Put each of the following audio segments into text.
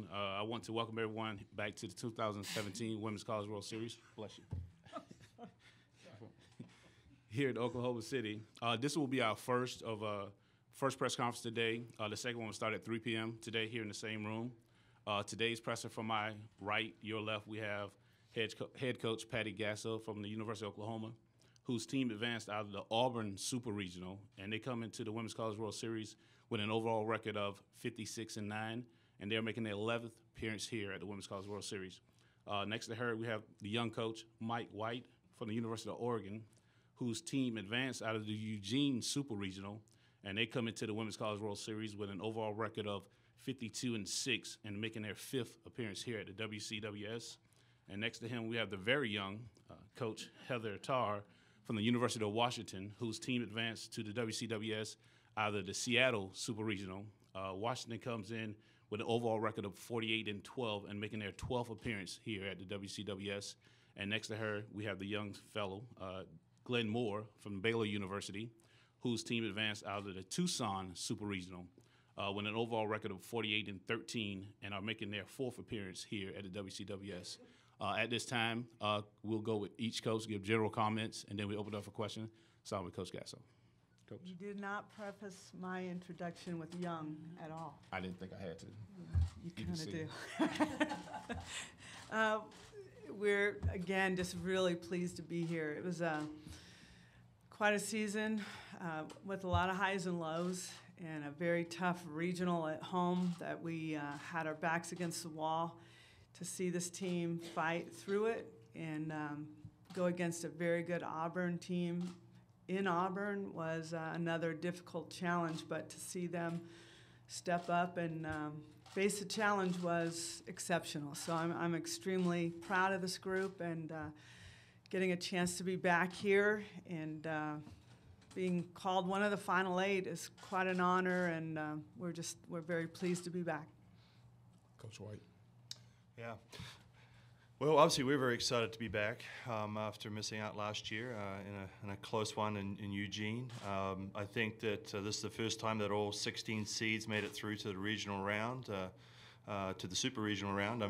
I want to welcome everyone back to the 2017 Women's College World Series. Bless you. Here at Oklahoma City. This will be our first press conference today. The second one will start at 3 p.m. today here in the same room. Today's presser from my right, your left, we have head coach Patty Gasso from the University of Oklahoma, whose team advanced out of the Auburn Super Regional, and they come into the Women's College World Series with an overall record of 56-9, and they're making their 11th appearance here at the Women's College World Series. Next to her, we have the young coach Mike White from the University of Oregon, whose team advanced out of the Eugene Super Regional, and they come into the Women's College World Series with an overall record of 52-6 and making their 5th appearance here at the WCWS. And next to him, we have the very young coach Heather Tarr from the University of Washington, whose team advanced to the WCWS out of the Seattle Super Regional. Washington comes in with an overall record of 48-12 and making their 12th appearance here at the WCWS. And next to her, we have the young fellow, Glenn Moore from Baylor University, whose team advanced out of the Tucson Super Regional with an overall record of 48-13 and are making their 4th appearance here at the WCWS. At this time, we'll go with each coach, give general comments, and then we open it up for questions. Starting with Coach Gasso. Coach. You did not preface my introduction with young at all. I didn't think I had to. You kind of do. We're, again, just really pleased to be here. It was quite a season with a lot of highs and lows and a very tough regional at home that we had our backs against the wall. To see this team fight through it and go against a very good Auburn team in Auburn was another difficult challenge, but to see them step up and face the challenge was exceptional. So I'm extremely proud of this group, and getting a chance to be back here and being called one of the final 8 is quite an honor, and we're very pleased to be back. Coach White. Yeah. Well, obviously, we're very excited to be back after missing out last year in a close one in Eugene. I think that this is the first time that all 16 seeds made it through to the regional round, to the super regional round,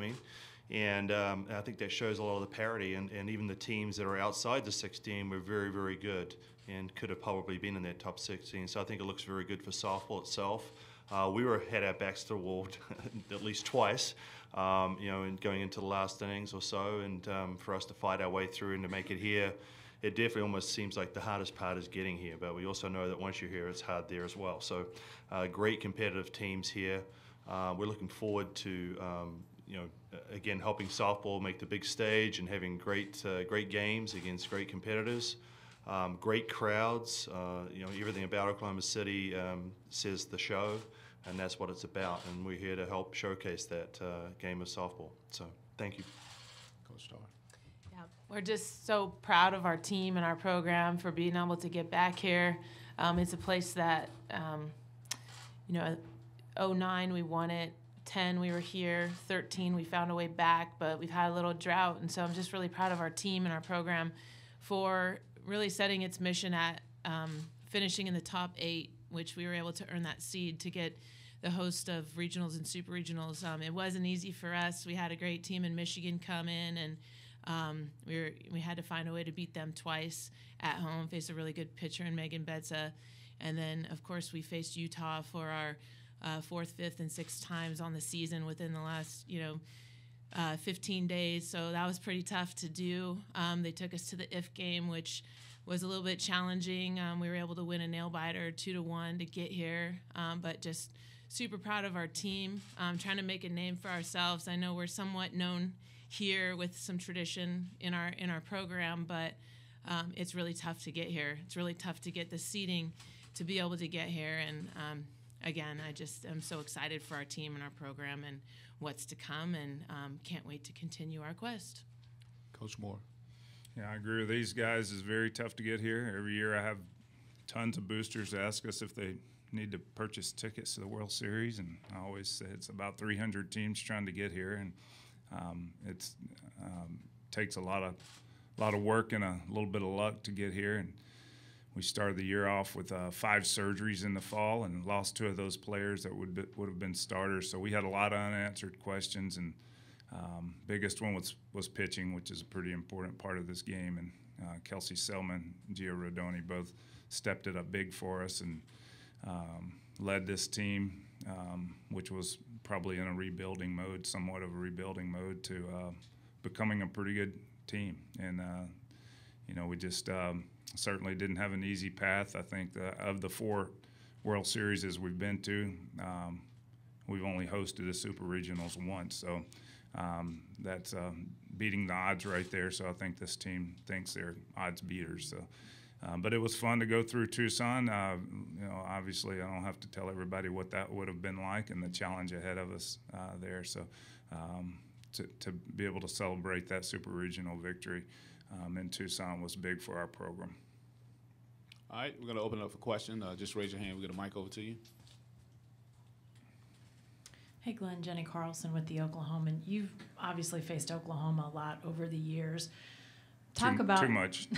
And I think that shows a lot of the parity, and even the teams that are outside the 16 were very, very good and could have probably been in that top 16. So I think it looks very good for softball itself. We had our backs to the wall at least twice, and going into the last innings or so, and for us to fight our way through and to make it here, it definitely almost seems like the hardest part is getting here. But we also know that once you're here, it's hard there as well. So great competitive teams here. We're looking forward to, again, helping softball make the big stage and having great games against great competitors. Great crowds, everything about Oklahoma City says the show, and that's what it's about. And we're here to help showcase that game of softball. So thank you. Coach Tarr. Yeah, we're just so proud of our team and our program for being able to get back here. It's a place that, 09 we won it, 10 we were here, 13 we found a way back, but we've had a little drought. And so I'm just really proud of our team and our program for really setting its mission at finishing in the top 8, which we were able to earn that seed to get the host of regionals and super regionals. It wasn't easy for us. We had a great team in Michigan come in, and we had to find a way to beat them twice at home, face a really good pitcher in Megan Betza. And then, of course, we faced Utah for our 4th, 5th, and 6th times on the season within the last, 15 days, so that was pretty tough to do. They took us to the IF game, which was a little bit challenging. We were able to win a nail-biter 2-1 to get here, but just super proud of our team, trying to make a name for ourselves. I know we're somewhat known here with some tradition in our program, but it's really tough to get here. It's really tough to get the seeding to be able to get here, and again, I'm so excited for our team and our program and what's to come, and can't wait to continue our quest. Coach Moore. Yeah, I agree with these guys. It's very tough to get here. Every year I have tons of boosters ask us if they need to purchase tickets to the World Series, and I always say it's about 300 teams trying to get here, and it takes a lot of work and a little bit of luck to get here. And we started the year off with 5 surgeries in the fall and lost 2 of those players that would have been starters. So we had a lot of unanswered questions, and biggest one was pitching, which is a pretty important part of this game. And Kelsey Selman and Gio Rodoni both stepped it up big for us and led this team, which was probably in a rebuilding mode, somewhat of a rebuilding mode, to becoming a pretty good team. And, we just certainly didn't have an easy path. I think of the 4 World Series we've been to, we've only hosted the Super Regionals once. So that's beating the odds right there. So I think this team thinks they're odds beaters. So, but it was fun to go through Tucson. Obviously I don't have to tell everybody what that would have been like and the challenge ahead of us there. So to be able to celebrate that Super Regional victory in Tucson was big for our program. All right, we're going to open it up for questions. Just raise your hand. We'll get a mic over to you. Hey, Glenn, Jenny Carlson with the Oklahoman. You've obviously faced Oklahoma a lot over the years. Too much.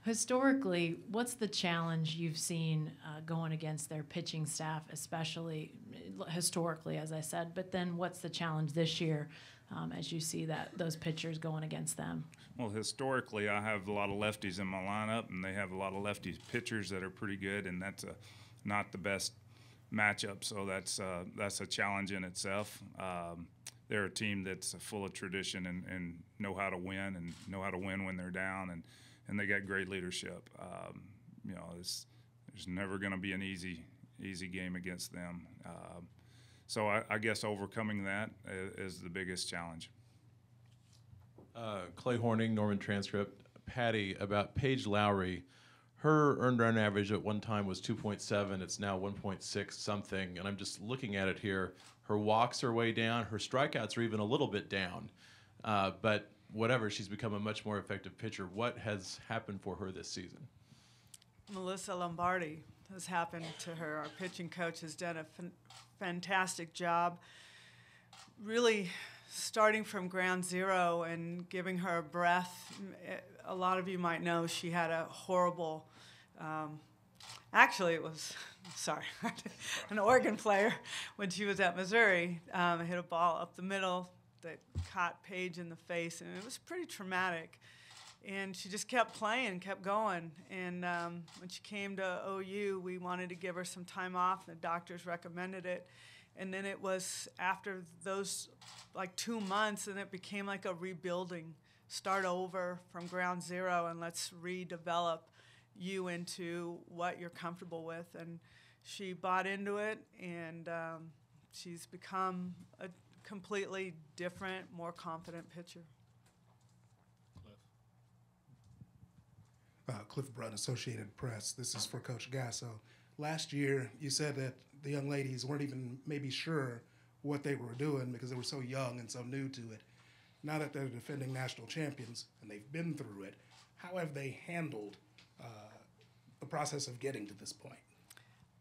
Historically, what's the challenge you've seen going against their pitching staff, especially historically, as I said, but then what's the challenge this year as you see those pitchers going against them? Well, historically, I have a lot of lefties in my lineup, and they have a lot of lefties pitchers that are pretty good, and that's not the best matchup, so that's a challenge in itself. They're a team that's full of tradition and know how to win and know how to win when they're down, and they got great leadership. There's never going to be an easy game against them. So I guess overcoming that is the biggest challenge. Clay Horning, Norman Transcript. Patty, about Paige Lowry. Her earned run average at one time was 2.7. It's now 1.6 something. And I'm just looking at it here. Her walks are way down. Her strikeouts are even a little bit down. But whatever, she's become a much more effective pitcher. What has happened for her this season? Melissa Lombardi has happened to her. Our pitching coach has done a fantastic job, really starting from ground zero and giving her a breath. A lot of you might know she had a horrible, actually it was, an organ player when she was at Missouri. Hit a ball up the middle that caught Paige in the face, and it was pretty traumatic. And she just kept playing, kept going. And when she came to OU, we wanted to give her some time off. The doctors recommended it. And then it was after those 2 months, and it became like a rebuilding. Start over from ground zero, and let's redevelop you into what you're comfortable with. And she bought into it, and she's become a completely different, more confident pitcher. Cliff Brunt, Associated Press. This is for Coach Gasso. Last year, you said that the young ladies weren't even maybe sure what they were doing because they were so young and so new to it. Now that they're defending national champions and they've been through it, how have they handled the process of getting to this point?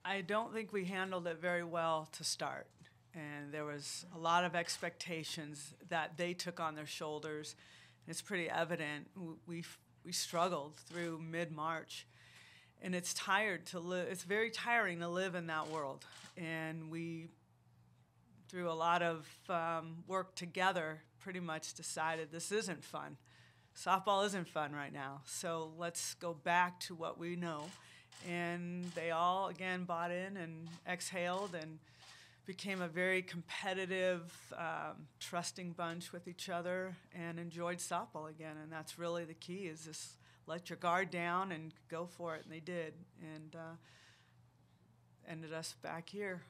I don't think we handled it very well to start. And there was a lot of expectations that they took on their shoulders. It's pretty evident. We struggled through mid-March, and it's it's very tiring to live in that world. And we, through a lot of work together, pretty much decided this isn't fun. Softball isn't fun right now, so let's go back to what we know. And they all, again, bought in and exhaled and became a very competitive, trusting bunch with each other and enjoyed softball again. And that's really the key, is just let your guard down and go for it. And they did, and ended us back here.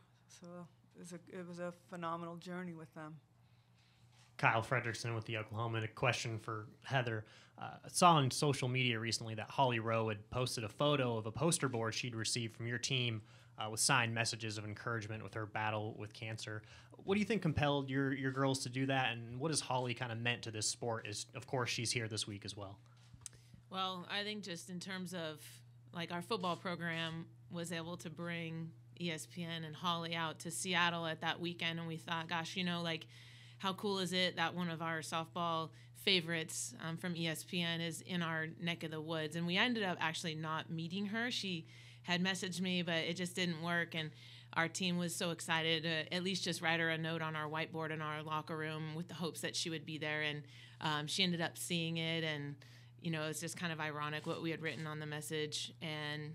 So it was a phenomenal journey with them. Kyle Fredrickson with the Oklahoman. A question for Heather. I saw on social media recently that Holly Rowe had posted a photo of a poster board she'd received from your team with signed messages of encouragement with her battle with cancer. What do you think compelled your girls to do that, and what has Holly kind of meant to this sport? Is, of course, she's here this week as well. Well, I think just in terms of, our football program was able to bring ESPN and Holly out to Seattle at that weekend, and we thought, gosh, how cool is it that one of our softball favorites from ESPN is in our neck of the woods? And we ended up actually not meeting her. She had messaged me, but it just didn't work. And our team was so excited to at least just write her a note on our whiteboard in our locker room with the hopes that she would be there. And she ended up seeing it. And, it's just kind of ironic what we had written on the message. And,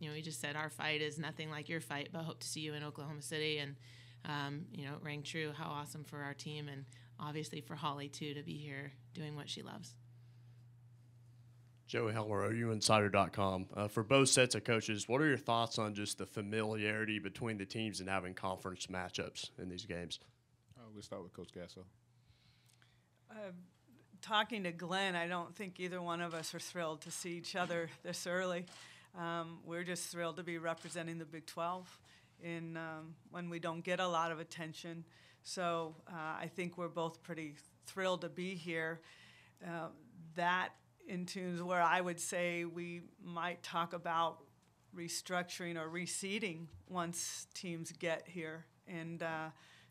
we just said, our fight is nothing like your fight, but hope to see you in Oklahoma City. And, it rang true. How awesome for our team and obviously for Holly, too, to be here doing what she loves. Joey Helmer, OUinsider.com. For both sets of coaches, what are your thoughts on just the familiarity between the teams and having conference matchups in these games? We'll start with Coach Gasso. Talking to Glenn, I don't think either one of us are thrilled to see each other this early. We're just thrilled to be representing the Big 12 when we don't get a lot of attention. So I think we're both pretty thrilled to be here. That in tunes where I would say we might talk about restructuring or reseeding once teams get here and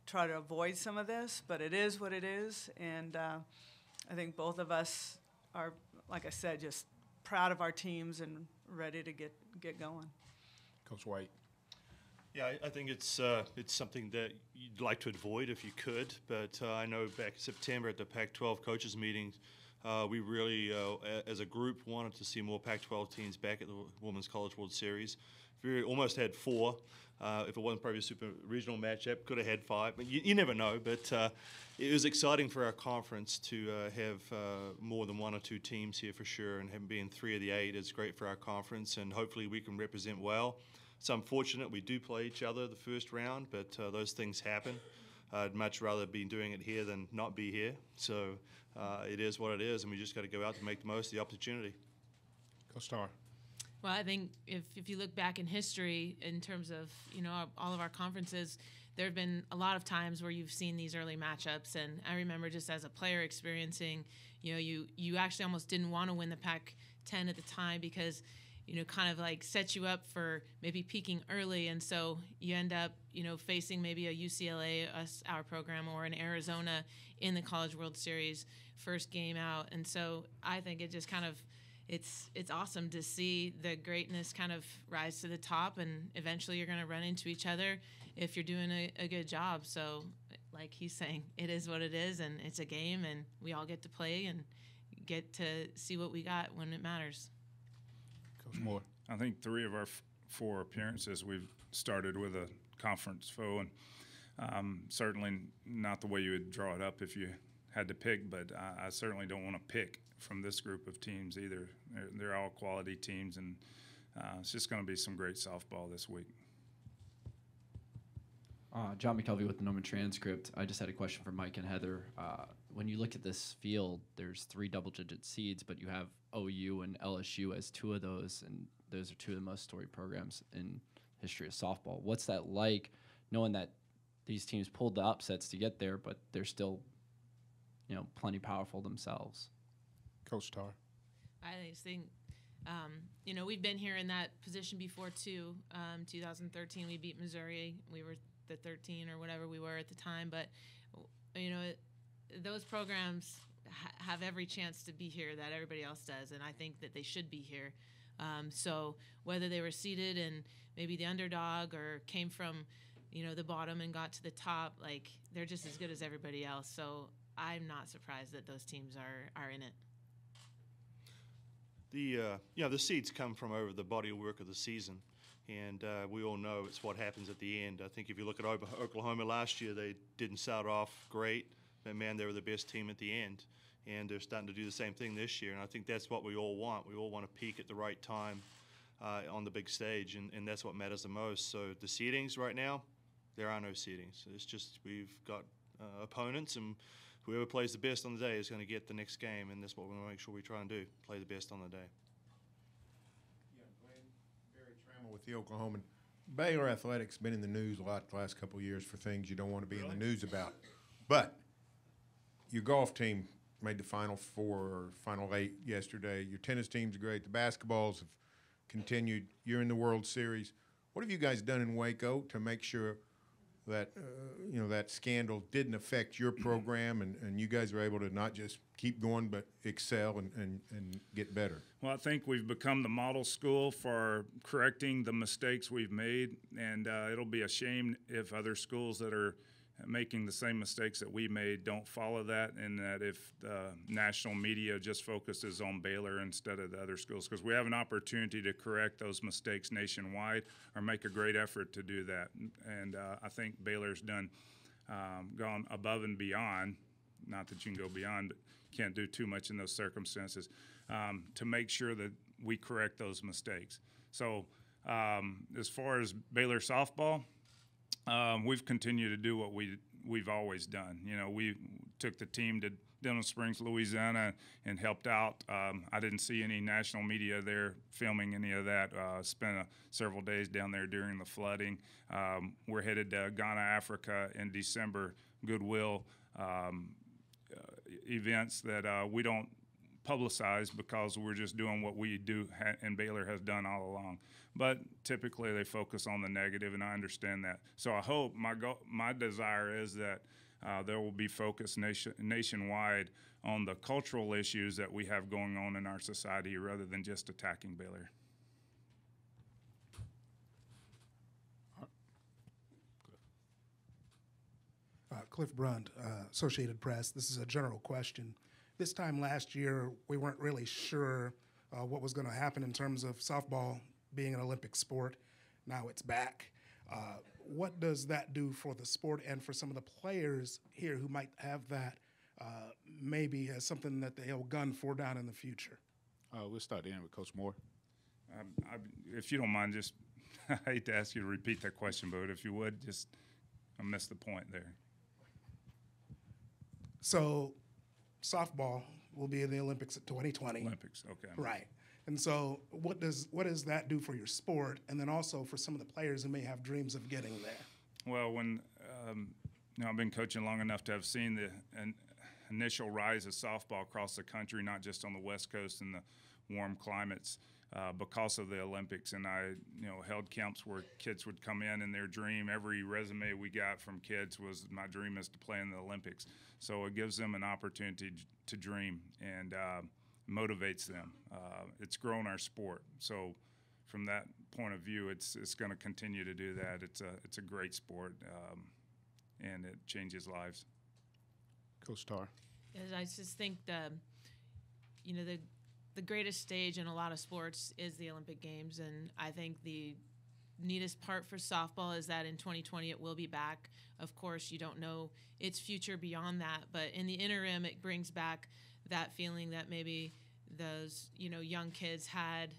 try to avoid some of this, but it is what it is, and I think both of us are, like I said, just proud of our teams and ready to get going. Coach White. Yeah, I think it's something that you'd like to avoid if you could, but I know back in September at the Pac-12 coaches meeting, we really, as a group, wanted to see more Pac-12 teams back at the Women's College World Series. We almost had 4. If it wasn't probably a super regional matchup, could have had 5. But you never know. But it was exciting for our conference to have more than 1 or 2 teams here for sure, and having been 3 of the 8 is great for our conference, and hopefully we can represent well. It's unfortunate we do play each other the first round, but those things happen. I'd much rather be doing it here than not be here. So it is what it is, and we just got to go out to make the most of the opportunity. Coach Tarr. Well, I think if you look back in history in terms of, all of our conferences, there have been a lot of times where you've seen these early matchups. And I remember just as a player experiencing, you actually almost didn't want to win the Pac-10 at the time because, kind of like set you up for maybe peaking early. And so you end up, facing maybe a UCLA, our program, or an Arizona in the College World Series first game out. And so I think it just kind of, it's awesome to see the greatness kind of rise to the top, and eventually you're going to run into each other if you're doing a good job. So like he's saying, it is what it is, and it's a game, and we all get to play and get to see what we got when it matters. Coach Moore. I think 3 of our 4 appearances we've started with a conference foe, and certainly not the way you would draw it up if you had to pick, but I certainly don't want to pick from this group of teams either. They're all quality teams, and it's just going to be some great softball this week. John McKelvey with the Norman Transcript. I just had a question for Mike and Heather. When you look at this field, there's 3 double-digit seeds, but you have OU and LSU as 2 of those, and those are 2 of the most storied programs in history of softball. What's that like, knowing that these teams pulled the upsets to get there, but they're still, plenty powerful themselves? Coach Tarr. I just think, we've been here in that position before too. 2013, we beat Missouri. We were the 13 or whatever we were at the time, but those programs have every chance to be here that everybody else does, and I think that they should be here. So whether they were seated and maybe the underdog or came from, the bottom and got to the top, like they're just as good as everybody else. So I'm not surprised that those teams are in it. The seeds come from over the body of work of the season, and we all know it's what happens at the end. I think if you look at Oklahoma last year, they didn't start off great, but man, they were the best team at the end, and they're starting to do the same thing this year, and I think that's what we all want. We all want to peak at the right time on the big stage, and that's what matters the most. So the seedings right now, there are no seedings. It's just we've got opponents, and whoever plays the best on the day is going to get the next game, and that's what we want to make sure we try and do, play the best on the day. Yeah, Glenn, Barry Trammell with the Oklahoman. Baylor Athletics been in the news a lot the last couple of years for things you don't want to be in the news about. But your golf team made the Final 4 or Final 8 yesterday. Your tennis team's great. The basketballs have continued. You're in the World Series. What have you guys done in Waco to make sure that that scandal didn't affect your program, and you guys were able to not just keep going but excel and get better? Well, I think we've become the model school for correcting the mistakes we've made, and it'll be a shame if other schools that are making the same mistakes that we made don't follow that, and that if the national media just focuses on Baylor instead of the other schools, because we have an opportunity to correct those mistakes nationwide or make a great effort to do that. And I think Baylor's gone above and beyond, not that you can go beyond, but can't do too much in those circumstances, to make sure that we correct those mistakes. So as far as Baylor softball, we've continued to do what we've always done. We took the team to Denham Springs, Louisiana, and helped out. I didn't see any national media there filming any of that. Spent several days down there during the flooding. We're headed to Ghana, Africa in December. Goodwill events that we don't publicize because we're just doing what we do and Baylor has done all along. But typically they focus on the negative, and I understand that. So I hope my desire is that there will be focus nationwide on the cultural issues that we have going on in our society rather than just attacking Baylor. Cliff Brunt, Associated Press. This is a general question. This time last year, we weren't really sure what was going to happen in terms of softball being an Olympic sport. Now it's back. What does that do for the sport and for some of the players here who might have that maybe as something that they'll gun for down in the future? We'll start in with Coach Moore. If you don't mind, just I hate to ask you to repeat that question, but if you would, just I missed the point there. So softball will be in the Olympics at 2020. Olympics, okay. Right. And so what does that do for your sport, and then also for some of the players who may have dreams of getting there? Well, when I've been coaching long enough to have seen the initial rise of softball across the country, not just on the West Coast and the warm climates, because of the Olympics. And I held camps where kids would come in and their dream, every resume we got from kids was, my dream is to play in the Olympics. So it gives them an opportunity to dream and motivates them. It's grown our sport. So from that point of view, it's going to continue to do that. It's a great sport, and it changes lives. Coach Tarr. I just think the greatest stage in a lot of sports is the Olympic Games, and I think the neatest part for softball is that in 2020 it will be back. Of course, you don't know its future beyond that, but in the interim, it brings back that feeling that maybe those young kids had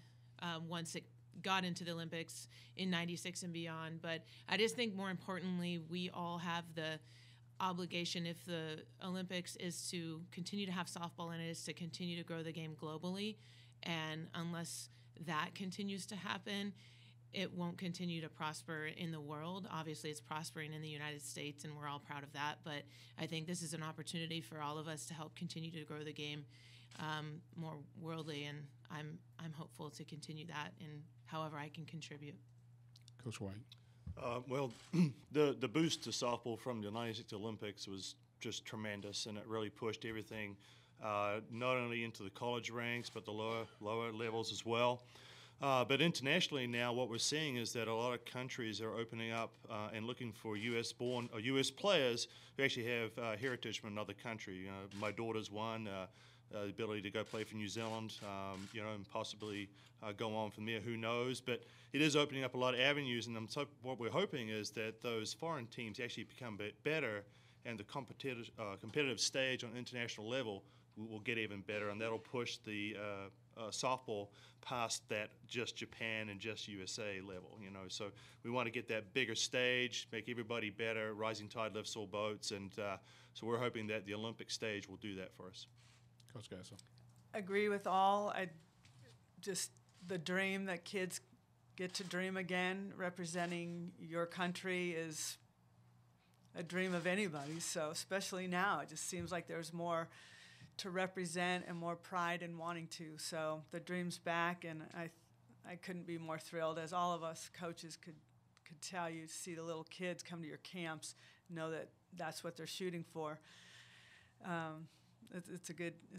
once it got into the Olympics in '96 and beyond. But I just think more importantly, we all have the obligation, if the Olympics is to continue to have softball in it, is to continue to grow the game globally. And unless that continues to happen, it won't continue to prosper in the world. Obviously, it's prospering in the United States, and we're all proud of that. But I think this is an opportunity for all of us to help continue to grow the game more worldly, and I'm hopeful to continue that in however I can contribute. Coach White. Well, the boost to softball from the '96 Olympics was just tremendous, and it really pushed everything not only into the college ranks but the lower levels as well. But internationally now, what we're seeing is that a lot of countries are opening up and looking for U.S.-born or U.S. players who actually have heritage from another country. My daughter's one. The ability to go play for New Zealand, and possibly go on from there. Who knows? But it is opening up a lot of avenues, and what we're hoping is that those foreign teams actually become better, and the competitive stage on international level will get even better, and that'll push the softball past that just Japan and just USA level. So we want to get that bigger stage, make everybody better. Rising tide lifts all boats, and so we're hoping that the Olympic stage will do that for us. Coach Gasso. Agree with all. Just the dream that kids get to dream again, representing your country, is a dream of anybody. So especially now, it just seems like there's more to represent and more pride in wanting to. So the dream's back, and I couldn't be more thrilled, as all of us coaches could tell you see the little kids come to your camps, know that that's what they're shooting for. It's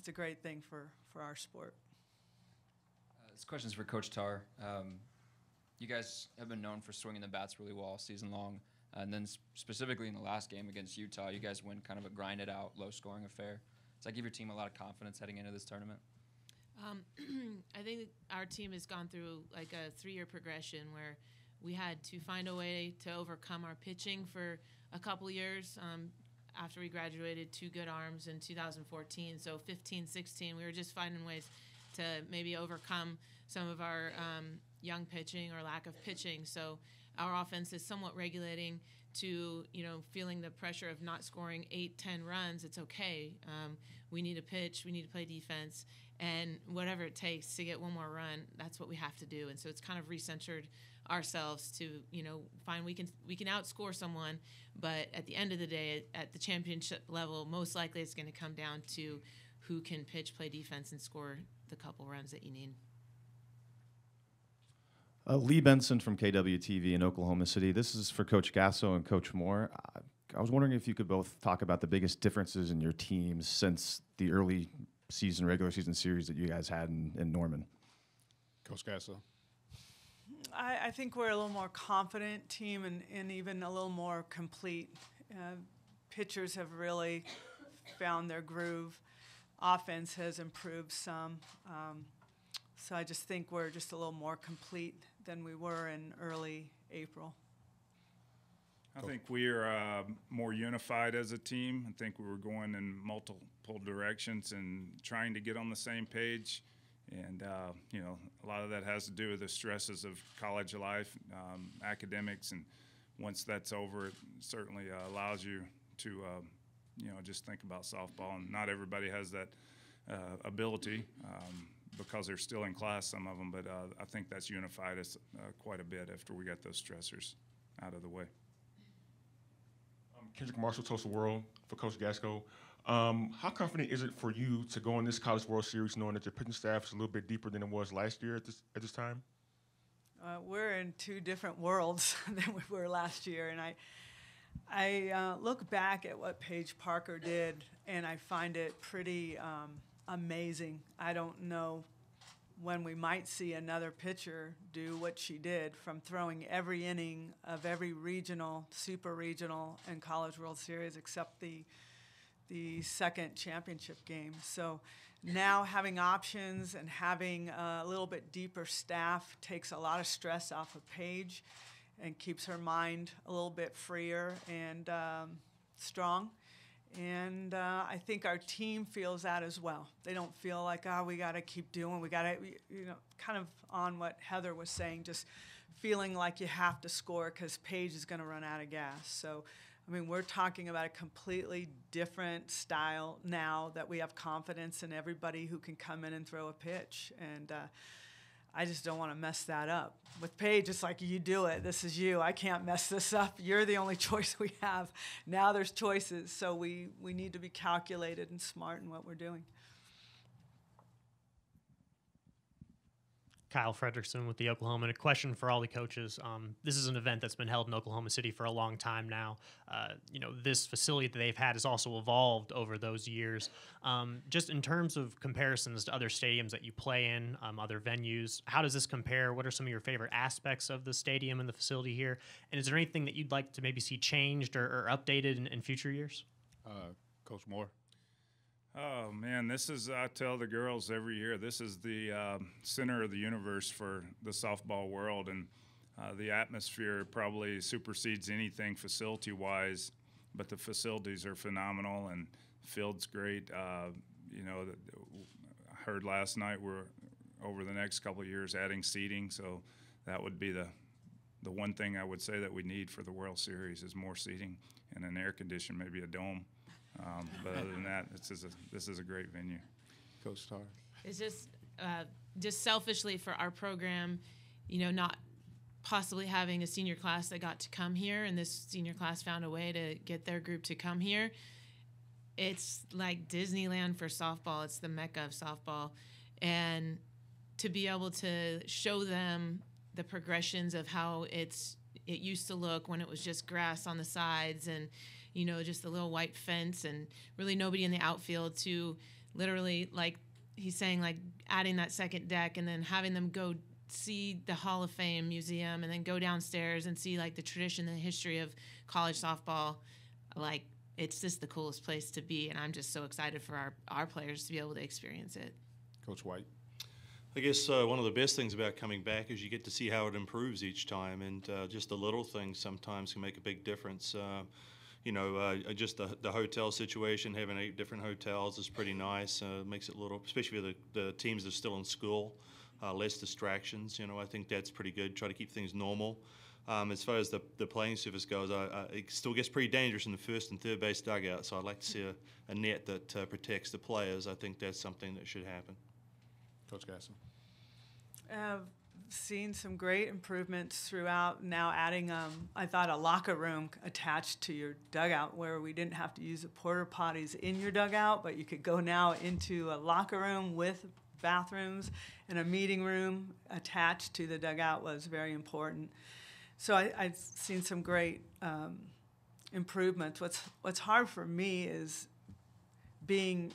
a great thing for our sport. This question's for Coach Tarr. You guys have been known for swinging the bats really well all season long, and then specifically in the last game against Utah, you guys win kind of a grinded out, low-scoring affair. Does that give your team a lot of confidence heading into this tournament? I think our team has gone through like a 3-year progression where we had to find a way to overcome our pitching for a couple years. After we graduated 2 good arms in 2014, so 15, 16, we were just finding ways to maybe overcome some of our young pitching or lack of pitching. So our offense is somewhat regulating to, feeling the pressure of not scoring 8, 10 runs. It's okay. We need to pitch. We need to play defense. And whatever it takes to get one more run, that's what we have to do. And so it's kind of recentered ourselves to, find we can outscore someone, but at the end of the day, at the championship level, most likely it's going to come down to who can pitch, play defense, and score the couple runs that you need. Lee Benson from KWTV in Oklahoma City. This is for Coach Gasso and Coach Moore. I was wondering if you could both talk about the biggest differences in your teams since the early season, regular season series that you guys had in Norman. Coach Gasso. I think we're a little more confident team and even a little more complete. Pitchers have really found their groove. Offense has improved some. So I just think we're just a little more complete than we were in early April. I think we are more unified as a team. I think we were going in multiple directions and trying to get on the same page. And, a lot of that has to do with the stresses of college life, academics. And once that's over, it certainly allows you to, just think about softball. And not everybody has that ability because they're still in class, some of them. But I think that's unified us quite a bit after we got those stressors out of the way. Kendrick Marshall, Toast World for Coach Gasco. How confident is it for you to go in this College World Series knowing that your pitching staff is a little bit deeper than it was last year at this time? We're in 2 different worlds than we were last year, and I look back at what Paige Parker did, and I find it pretty amazing. I don't know when we might see another pitcher do what she did, from throwing every inning of every regional, super regional, and College World Series except the second championship game. So now having options and having a little bit deeper staff takes a lot of stress off of Paige and keeps her mind a little bit freer and strong. And I think our team feels that as well. They don't feel like, we got to keep doing, we got to, kind of on what Heather was saying, just feeling like you have to score because Paige is going to run out of gas. So, we're talking about a completely different style now that we have confidence in everybody who can come in and throw a pitch. And I just don't want to mess that up. With Paige, it's like, you do it. This is you. I can't mess this up. You're the only choice we have. Now there's choices, so we need to be calculated and smart in what we're doing. Kyle Fredrickson with the Oklahoma. And a question for all the coaches. This is an event that's been held in Oklahoma City for a long time now. This facility that they've had has also evolved over those years. Just in terms of comparisons to other stadiums that you play in, other venues, how does this compare? What are some of your favorite aspects of the stadium and the facility here? And is there anything that you'd like to maybe see changed or updated in future years? Coach Moore. Oh, man, I tell the girls every year, this is the center of the universe for the softball world, and the atmosphere probably supersedes anything facility-wise, but the facilities are phenomenal, and field's great. I heard last night we're, over the next couple of years, adding seating, so that would be the one thing I would say that we need for the World Series is more seating and an air condition, maybe a dome. But other than that, this is a great venue. Coach Tarr. It's just selfishly for our program, not possibly having a senior class that got to come here, and this senior class found a way to get their group to come here. It's like Disneyland for softball. It's the mecca of softball. And to be able to show them the progressions of how it's, it used to look when it was just grass on the sides and, you know, just a little white fence and really nobody in the outfield, to literally, like he's saying, like adding that second deck and then having them go see the Hall of Fame museum and then go downstairs and see like the tradition and the history of college softball. Like, it's just the coolest place to be, and I'm just so excited for our players to be able to experience it. Coach White. I guess one of the best things about coming back is you get to see how it improves each time, and just the little things sometimes can make a big difference. You know, just the hotel situation, having 8 different hotels is pretty nice. Makes it a little, especially for the teams that are still in school, less distractions. You know, I think that's pretty good. Try to keep things normal. As far as the playing surface goes, it still gets pretty dangerous in the first and third base dugout, so I'd like to see a net that protects the players. I think that's something that should happen. Coach Gasson. I've seen some great improvements throughout. Now adding, I thought, a locker room attached to your dugout where we didn't have to use the porta potties in your dugout, but you could go now into a locker room with bathrooms, and a meeting room attached to the dugout was very important. So I've seen some great improvements. What's hard for me is being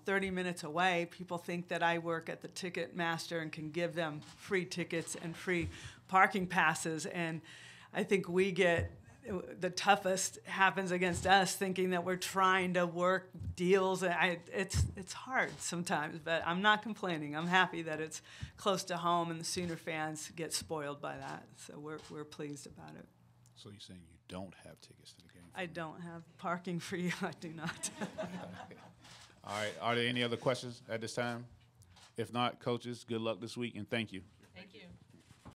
30 minutes away. People think that I work at the Ticketmaster and can give them free tickets and free parking passes, and I think we get the toughest happens against us, thinking that we're trying to work deals. It's hard sometimes, but I'm not complaining. I'm happy that it's close to home and the Sooner fans get spoiled by that. So we're pleased about it. So you're saying you don't have tickets to the game? I don't have parking for you. I do not. All right. Are there any other questions at this time? If not, coaches, good luck this week and thank you. Thank you.